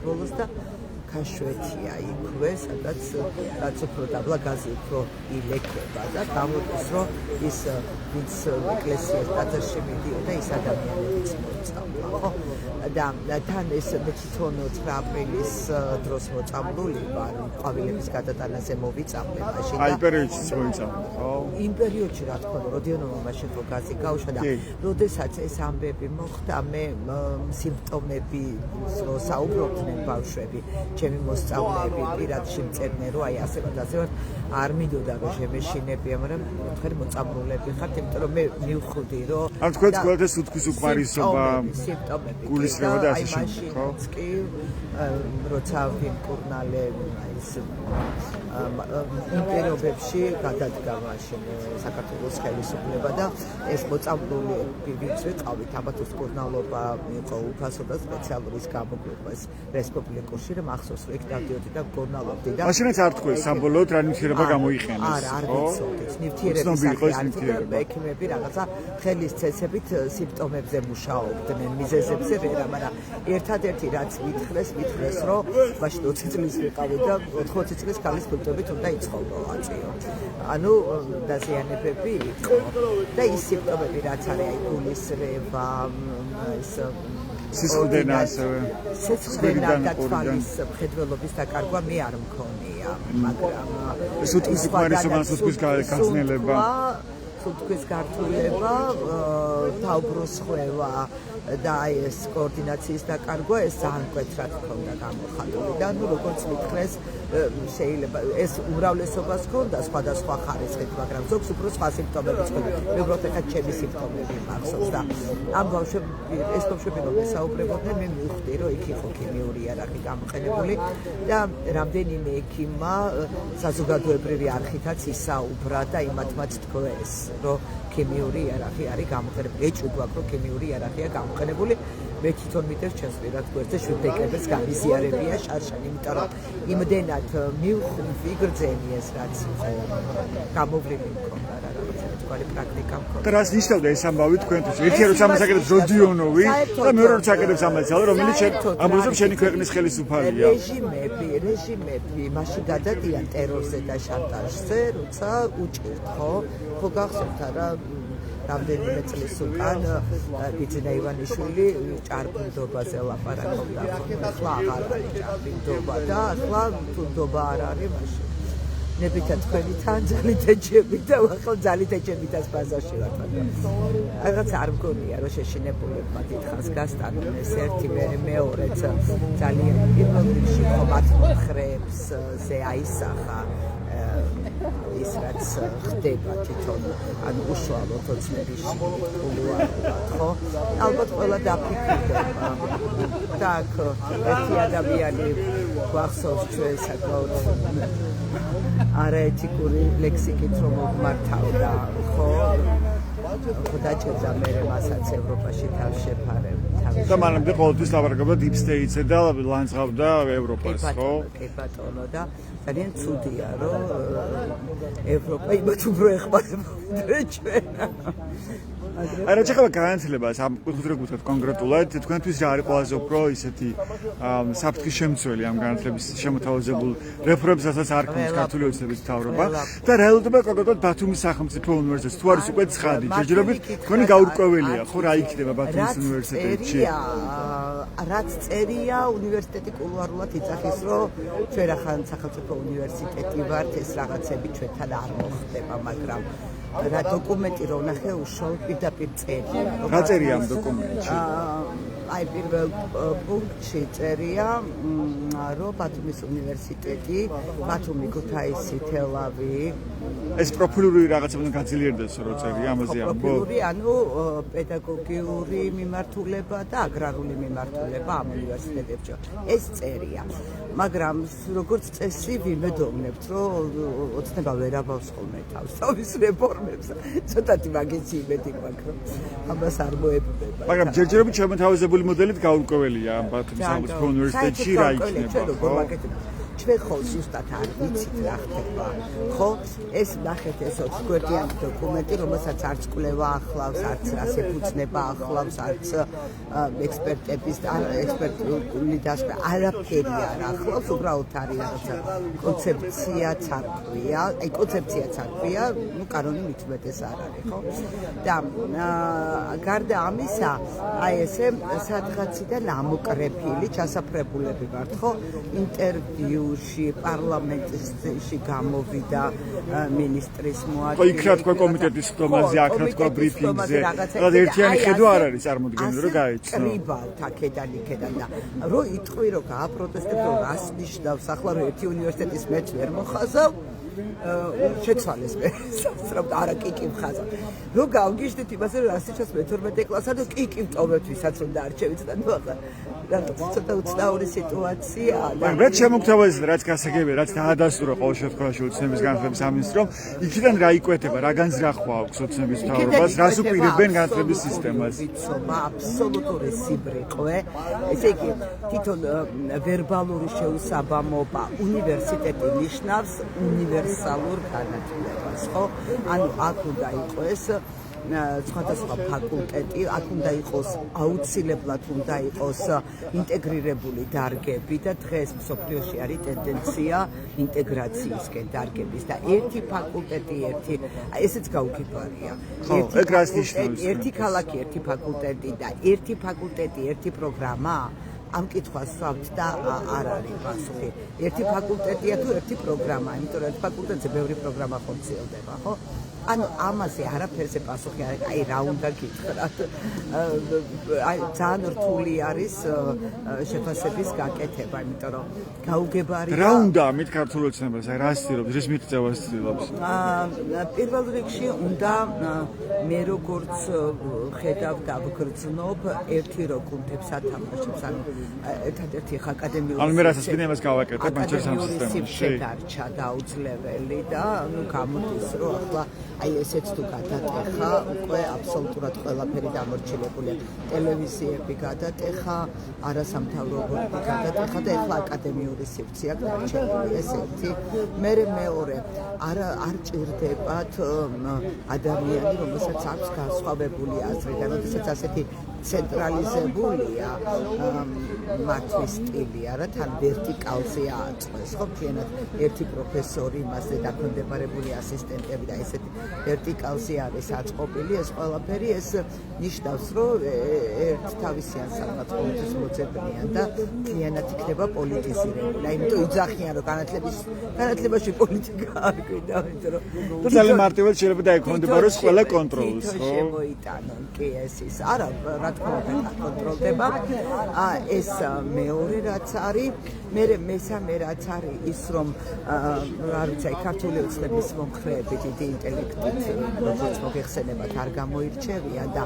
F: ბოლოს და გაშვეთია იქვე, სადაც რაც უფრო დაბლა გაზი უფრო ილექება და გამოდის, რომ ის ვინც ეკლესიის ტაძარში მიდიოდა, ის ადამიანებიც მოწამლა, ხო? და თან ეს თვითონ 9 აპრილის დროს მოწამლული ვარ, ყვავილების გადატანაზე მოვიწამლე მაშინ და
A: აი პერიოდშიც მოიწამლა, ხო?
F: იმ პერიოდში რა თქმა უნდა, როდიონოვმა მაშინ ხო გაზი გაუშვა და როდესაც ეს ამბები მოხდა, მე სიმპტომები რო საუბრობდნენ ბავშვები, ჩემი მოსწავლეები პირად შემწერდნენ, რომ აი ასევად არ მინდოდა რომ შემეშინებია, მაგრამ თქვენ მოწამლულები ხართ, იმიტომ რომ მე მივხვდი, რომ
A: ან თქვენს ყველაფერს უთქვის უკმარისობა,
F: სიმპტომები
A: გულისრევა და ასე შემდეგ, ხო?
F: კი, როცა ვიმკურნალე ის იმ პერიოდებში გადადგა მაშინ საქართველოს ხელისუფლება და ეს მოწამლულები ვინც ვიყავით, ამათ უზრუნველობა იყო უფასო და სპეციალურის გამოგვიყვა რესპუბლიკურში, რომ ახსოვს რომ იქ დავდიოდი და მკურნალობდი და
A: მაშინაც არ თქვენ საბოლოოდ რა ნივთიერება გამოიყენეს,
F: არა, არ ვიცოდით, ნივთიერების ექიმები რაღაცა ხელის წესებით სიმპტომებზე მუშაობდნენ, მიზეზებზე ვერა, მაგრამ ერთადერთი რაც მითხრეს, რომ მაშინ 20 წლის ვიყავით და 80 წლის ქალის ფუტებით უნდა იწყო აწიო. ანუ დაზიანებები იყო და ის სიმპტომები რაც არის აი გულისრევა, ის
A: სისხლდენა ასევე.
F: სისხლდენა და თვალის მხედველობის დაკარგვა მე არ მქონია, მაგრამ
A: ეს უთქვის უკმარისობა, უთქვის გაზნელება,
F: უთქვის გართულება, თავბრუსხვევა და ეს კოორდინაციის დაკარგვა ეს ძალიან მკვეთრად ჰქონდა გამოხატული და ნუ როგორც მითხრეს შეიძლება ეს უმრავლესობას ჰქონდა სხვადასხვა ხარისხით, მაგრამ ზოგს უფრო სხვა სიმპტომებიც ჰქონდა. მე უბრალოდ ეხა ჩემი სიმპტომები მახსოვს და ამ ეს ბავშვები რომ ესაუბრებოდნენ, მე მივხვდი რომ იქ იყო ქიმიური იარაღი გამოყენებული და რამდენიმე ექიმმა საზოგადოებრივი არხითაც ისაუბრა და იმათმაც თქვეს, რომ ქიმიური იარაღი არის გამოყენებული. ეჭვი გვაქვს, რომ ქიმიური იარაღია გამოყენებული. მე თვითონ მიდევს ჩემს პირად გვერდზე 7 დეკემბერს გამიზიარებია შარშანი, იმიტომ რომ იმდენად მივხვდი გრძენი ეს რაც იყო. გამოვლილი მქონდა რა, რაღაცა თქვარი პრაქტიკა მქონდა.
A: და რას ნიშნავდა ეს ამბავი თქვენთვის? ერთი როცა ამასაკეთებს როდიონოვი და მეორე როცა აკეთებს ამას ძალა, რომელიც ამბობს რომ შენი ქვეყნის ხელისუფალია.
F: რეჟიმები მაშინ გადადიან ტერორზე და შანტაჟზე, როცა უჭირთ, ხო გახსოვთ რა რამდენიმე წლის უკან ბიძინა ივანიშვილი ჭარბილდობაზე ლაპარაკობდა, ახლა აღარ არის ჭარბილდობა და ახლა თუნდობა არ არის მაშინ. ნებითა თქვენი თან ძალით ეჩებით და ახლა ძალით ეჩებითაც ბაზარში ვარ. რაღაც არ მგონია რომ შეშინებულებმა დიდხანს გასტანონ ეს ერთი მეორეც ძალიან პირველ რიგში ხომათ ხრებს ზე აისახა ის რაც ხდება თვითონ ან უშუალოდ ოცნების კულუარულად ხო ალბათ ყველა დაფიქრდება და აქ ერთი ადამიანი გვახსოვს ჩვენ საკმაოდ არაეთიკური ლექსიკით რომ მოგმართავდა ხო ხოდაჭერდა მე მასაც ევროპაში თავ შეფარებ
A: და მანამდე ყოველთვის ლაპარაკობდა deep state-ზე და ლანძღავდა ევროპას ხო
F: კი ბატონო და ძალიან ცუდია რომ ევროპა იმათ უფრო ეხმარება ჩვენ
A: არა ჩეხება განათლებას ამ ხუთრე გუთად კონკრეტულად თქვენთვის რა არის ყველაზე უფრო ისეთი საფრთხის შემცველი ამ განათლების შემოთავაზებულ რეფორმებსაც არ ქონს ქართული ოცნების მთავრობა და რეალურად კონკრეტულად ბათუმის სახელმწიფო უნივერსიტეტს თუ არის უკვე ცხადი ჯერჯერობით თქვენი გაურკვეველია ხო რა იქნება ბათუმის უნივერსიტეტში
F: რაც წერია უნივერსიტეტი კულუარულად იწახის რომ ჩვენ ახლა სახელმწიფო უნივერსიტეტი ვართ ეს რაღაცები ჩვენთან არ მოხდება მაგრამ რა დოკუმენტი რო ნახე უშუალოდ პირდაპირ წერია
A: რა წერია ამ დოკუმენტში
F: აი პირველ პუნქტში წერია რომ ბათუმის უნივერსიტეტი ბათუმი ქუთაისი თელავი
A: ეს პროფილური რაღაცებიდან გაძლიერდეს რო წერია ამაზე ამბობ
F: პროფილური ანუ პედაგოგიური მიმართულება და აგრარული მიმართულება ამ უნივერსიტეტებში ეს წერია მაგრამ როგორც წესი ვიმედოვნებთ რომ ოცნება ვერ აბავს ხოლმე თავს თავის რეფორმებს ცოტათი მაგის იმედი მაქვს რომ ამას არ მოეპება
A: მაგრამ ჯერჯერობით შემოთავაზებული მოდელით გაურკვეველია ამ ბათუმის სახელმწიფო უნივერსიტეტში რა იქნება ხო
F: ჩვენ ხო ზუსტად არ ვიცით რა ხდება ხო ეს ნახეთ ეს 20 გვერდიანი დოკუმენტი რომელსაც არც კვლევა ახლავს არც რას ეფუძნება ახლავს არც ექსპერტების ექსპერტული დასკვნა არაფერი არ ახლავს უბრალოდ არის რაღაცა კონცეფციაც არ ქვია აი კონცეფციაც არ ქვია ნუ კანონი მithumetes არ არის ხო და გარდა ამისა აი ესე სადღაციდან ამოკრეფილი ჩასაფრებულები ვართ ხო ინტერვიუ პარლამენტში გამოვიდა ministris მოადგილე.
A: ხო იქ რა თქვა კომიტეტის ხდომაზე, აქ რა თქვა ბრიფინგზე. რა ერთიანი ხედვა არ არის წარმოდგენილი რომ გაიცნო.
F: კრიბალთ აქედან იქედან და რო იტყვი რომ გააპროტესტებ რომ რას ნიშნავს ახლა რომ ერთი უნივერსიტეტის მეც ვერ მოხაზავ შეცვალეს მე სასწრაფოდ არა კიკი მხაზავ რო გავგიჟდით იმაზე რომ რას ნიშნავს მე-12 კლასსა და კიკი ვტოვებთ ვისაც უნდა არჩევით და ნუ ახლა ცოტა უცნაური სიტუაცია და
A: რაც შემოგთავაზეს რაც გასაგებია რაც დაადასტურა ყოველ შემთხვევაში ოცნების განათლების სამინისტრომ იქიდან რა იკვეთება რა განზრახვა აქვს ოცნების მთავრობას რას უპირებენ განათლების სისტემას
F: ვიცომა აბსოლუტური სიბრიყვე ესე იგი თვითონ ვერბალური შეუსაბამობა უნივერსიტეტი ნიშნავს უნივერსალურ განათლებას ხო ანუ აქ უნდა იყოს სხვადასხვა ფაკულტეტი, აქ უნდა იყოს აუცილებლად უნდა იყოს ინტეგრირებული დარგები და დღეს მსოფლიოში არის ტენდენცია ინტეგრაციისკენ დარგების და ერთი ფაკულტეტი, ესეც გაუგებარია. ერთი ქალაქი, ერთი ფაკულტეტი და ერთი ფაკულტეტი, ერთი პროგრამა ამ კითხვას ვსვამთ და არ არის პასუხი. ერთი ფაკულტეტია თუ ერთი პროგრამა, იმიტომ რომ ერთ ფაკულტეტზე ბევრი პროგრამა ხორციელდება, ხო? ანუ ამაზე არაფერზე პასუხი არ არის, აი რა უნდა გითხრათ. აი ძალიან რთული არის შეფასების გაკეთება, იმიტომ რომ გაუგებარია.
A: რა უნდა ამით ქართულ ოცნებას, აი რა ცდილობს, რის მიღწევას ცდილობს?
F: პირველ რიგში უნდა მე როგორც ხედავ და ვგრძნობ ერთი რო კუნთებს ათამაშებს, ანუ ერთადერთი აკადემიური
A: ანუ მე რასაც ვინმე მას გავაკეთებ ბანჯერს ამ სისტემაში
F: დარჩა დაუძლეველი და ნუ გამოდის რომ ახლა აი ესეც თუ გადატეხა უკვე აბსოლუტურად ყველაფერი დამორჩილებულია ტელევიზიები გადატეხა არასამთავრობოები გადატეხა და ახლა აკადემიური სივრცეა დარჩენილი ეს ერთი მეორე არ ჭირდებათ ადამიანი რომელსაც აქვს განსხვავებული აზრი და როდესაც ასეთი ცენტრალიზებულია მათთვის სტილი არა თან ვერტიკალზე ააწყვეს ხო მთლიანად ერთი პროფესორი მასზე დაქვემდებარებული ასისტენტები და ესეთი ვერტიკალზე არის აწყობილი ეს ყველაფერი ეს ნიშნავს რომ ერთ თავისიან სამართლოს მოძებნიან და მთლიანად იქნება პოლიტიზირებული იმიტომ იძახიან რომ განათლებაში პოლიტიკა არ გვინდა იმიტომ რომ
A: ძალიან მარტივად შეიძლება დაექვემდებაროს ყველა კონტროლს ხო
F: შემოიტანონ კი ეს ის არა რა თქმა უნდა კონტროლდება ეს მეორე რაც არის მესამე რაც არის ის რომ არ ვიცი ქართული უცხოების მომხრეები დიდი ინტელექტით როგორც მოგეხსენებათ არ გამოირჩევიან და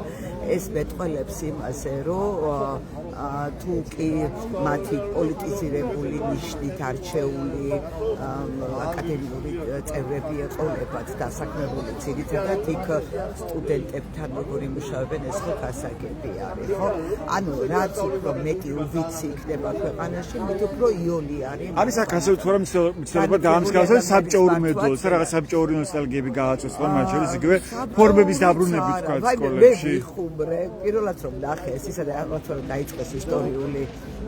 F: ეს მეტყველებს იმაზე რომ თუ კი მათი პოლიტიზირებული ნიშნით არჩეული აკადემიური წევრები ეყოლებათ დასაქმებული ძირითადად იქ სტუდენტებთან როგორ იმუშავებენ ეს ხო გასაგები არის ხო ანუ რაც უფრო მეტი უვიცი იქნება ქვეყანაში მით უფრო იონი არის
A: აქ ასე თუ რა მცდელობა დაამსგავსებს საბჭოური მედლს და რაღაც საბჭოური ნოსტალგიები გააცოს ხო მათ შორის იგივე ფორმების დაბრუნებით თქვა სკოლებში
F: ხუმრე პირველად რომ ნახე ეს ისე რომ დაიწყეს ისტორიული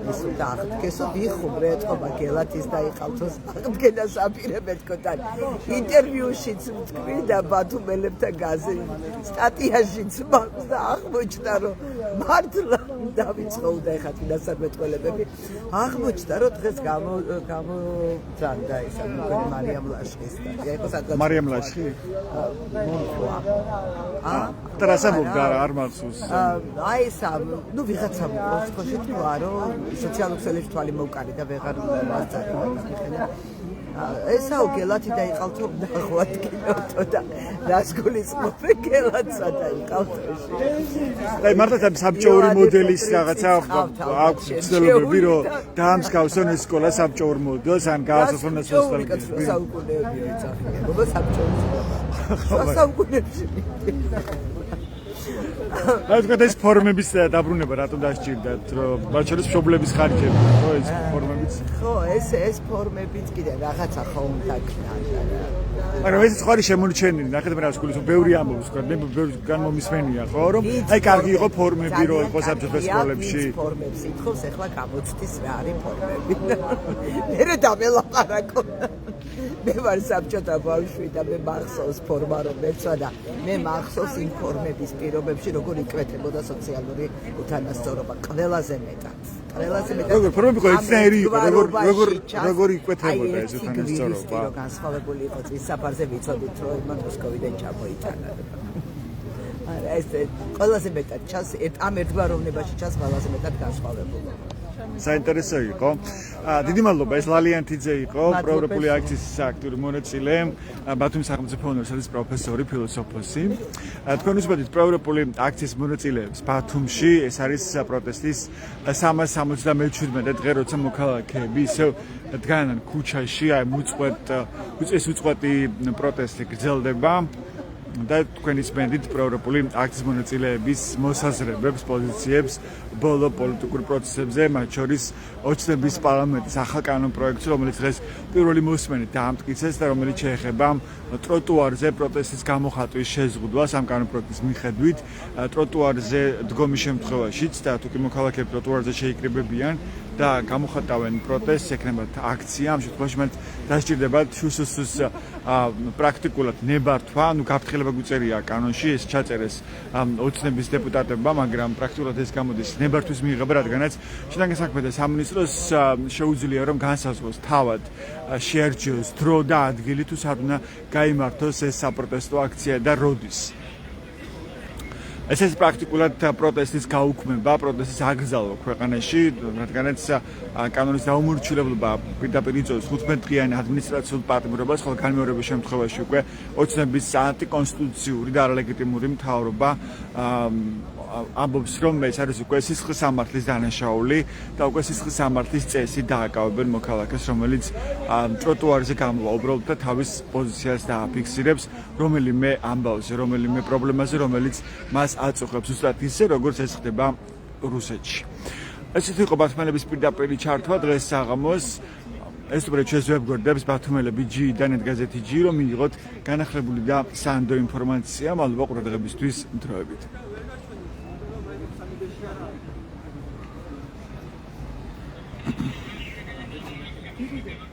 F: ეს და აღდგესო ვიხუმრე ეთქობა გელათის დაიყავთოს აღდგენას აპირებეთ კოთან ინტერვიუშიც ვთქვი და ბათუმელებთან გაზე სტატიაშიც მაქვს და აღმოჩნდა რომ მართლა დავიწყოვდა ეხლა ფინანსამეტყველებები აღმოჩნდა რომ დღეს გამოძანდა ისა მგონი მარიამ ლაშხის სტატია იყო სადღაც
A: მარიამ ლაშხი
F: მომხვა
A: ტრასამობდა არ მახსოვს
F: აი ესა ნუ ვიღაცა მოსკოვში თქვა რომ სოციალური ქსელებში თვალი მოვკარი და ვეღარ ვაწარებ ესაო გელათი დაიყავთო ნახვადგინოთო და რასგულისმოფე გელათსა დაიყავთოში
A: აი მართლა საბჭოური მოდელის რაღაცა აქვს ცდილობები რომ დაამსგავსონ ეს სკოლა საბჭოურ მოდელს ან გააცნონ ეს ნოსტალგია
F: საუკუნეებია ეცახიან რომ საბჭოური საუკუნეებში
A: აი თქვენ ეს ფორმების დაბრუნება რატომ დასჭირდათ რომ მათ შორის მშობლების ხარჯები ხო ეს ფორმებიც
F: ხო ეს ფორმებიც კიდე რაღაცა ხო უნდა ქნან
A: მაგრამ ეს სხვა შემორჩენილი ნახეთ მე რა სკოლის ბევრი ამბობს თქვა მე ბევრი განმომისმენია ხო რომ აი კარგი იყო ფორმები რომ იყო საბჭოთა სკოლებში
F: ფორმებს ითხოვს ახლა გამოცდის რა არის ფორმები მე დამელაპარაკო მე ვარ საბჭოთა ბავშვი და მე მახსოვს ფორმა რომ მეცვა და მე მახსოვს იმ ფორმების პირობებში როგორ იკვეთებოდა სოციალური უთანასწორობა ყველაზე მეტად
A: როგორ ფორმები ხო ეცნაირი იყო როგორ იკვეთებოდა ეს უთანასწორობა
F: რომ განსხვავებული იყო წლის საფარზე ვიცოდით რომ იმან მოსკოვიდან ჩამოიტანა არა ეს ყველაზე მეტად ჩანს ამ ერთგვაროვნებაში ჩანს ყველაზე მეტად განსხვავებულობა
A: საინტერესო იყო. დიდი მადლობა ეს ლალიანთიძე იყო პროევროპული აქციის აქტიური მონაწილე ბათუმის სახელმწიფო უნივერსიტეტის პროფესორი ფილოსოფოსი. თქვენ უძღვებით პროევროპული აქციის მონაწილეებს ბათუმში ეს არის პროტესტის 377 დღე როცა მოქალაქეები ისევ დგანან ქუჩაში აი უწყვეტი პროტესტი გრძელდება. და თქვენ ისმენდით პროევროპული აქციის მონაწილეების მოსაზრებებს, პოზიციებს ბოლო პოლიტიკურ პროცესებზე, მათ შორის ოცნების პარლამენტის ახალ კანონპროექტს, რომელიც დღეს პირველი მოსმენით დაამტკიცეს და რომელიც შეეხება ტროტუარზე პროტესტის გამოხატვის შეზღუდვას ამ კანონპროექტის მიხედვით, ტროტუარზე დგომის შემთხვევაშიც და თუ კი მოქალაქეები ტროტუარზე შეიკრიბებიან და გამოხატავენ პროტესტს, ექნებათ აქცია, ამ შემთხვევაში მათ დასჭირდებათ შუსუსის პრაქტიკულად ნებართვა, ანუ გაფრთხილება გვწერია კანონში, ეს ჩაწერეს ოცნების დეპუტატებმა, მაგრამ პრაქტიკულად ეს გამოდის ნებართვის მიღება, რადგანაც შინაგან საქმეთა სამინისტროს შეუძლია რომ განსაზღვროს თავად შეარჩიოს დრო და ადგილი თუ სად უნდა გაიმართოს ეს საპროტესტო აქცია და როდის. ეს პრაქტიკულად პროტესტის გაუქმება, პროტესტის აკრძალვა ქვეყანაში, რადგანაც კანონის დაუმორჩილებლობა პირდაპირ იწვევს 15 დღიანი ადმინისტრაციულ პატიმრობას, ხოლო განმეორების შემთხვევაში უკვე ოცნების ანტიკონსტიტუციური და არალეგიტიმური მთავრობა ამბობს, რომ ეს არის უკვე სისხლის სამართლის დანაშაული და უკვე სისხლის სამართლის წესი დააკავებენ მოქალაქეს, რომელიც ტროტუარზე გამოვა უბრალოდ და თავის პოზიციას დააფიქსირებს რომელიმე ამბავზე, რომელიმე პრობლემაზე, რომელიც მას აწუხებს ზუსტად ისე, როგორც ეს ხდება რუსეთში. ესეთი იყო ბათუმელების პირდაპირი ჩართვა დღეს საღამოს. ეს უბრალოდ ჩვენს ვებგვერდებს ბათუმელები G-დან ეთგაზეთი G, რომ მიიღოთ განახლებული და სანდო ინფორმაცია. მადლობა ყურადღებისთვის, დროებით.
C: დიდი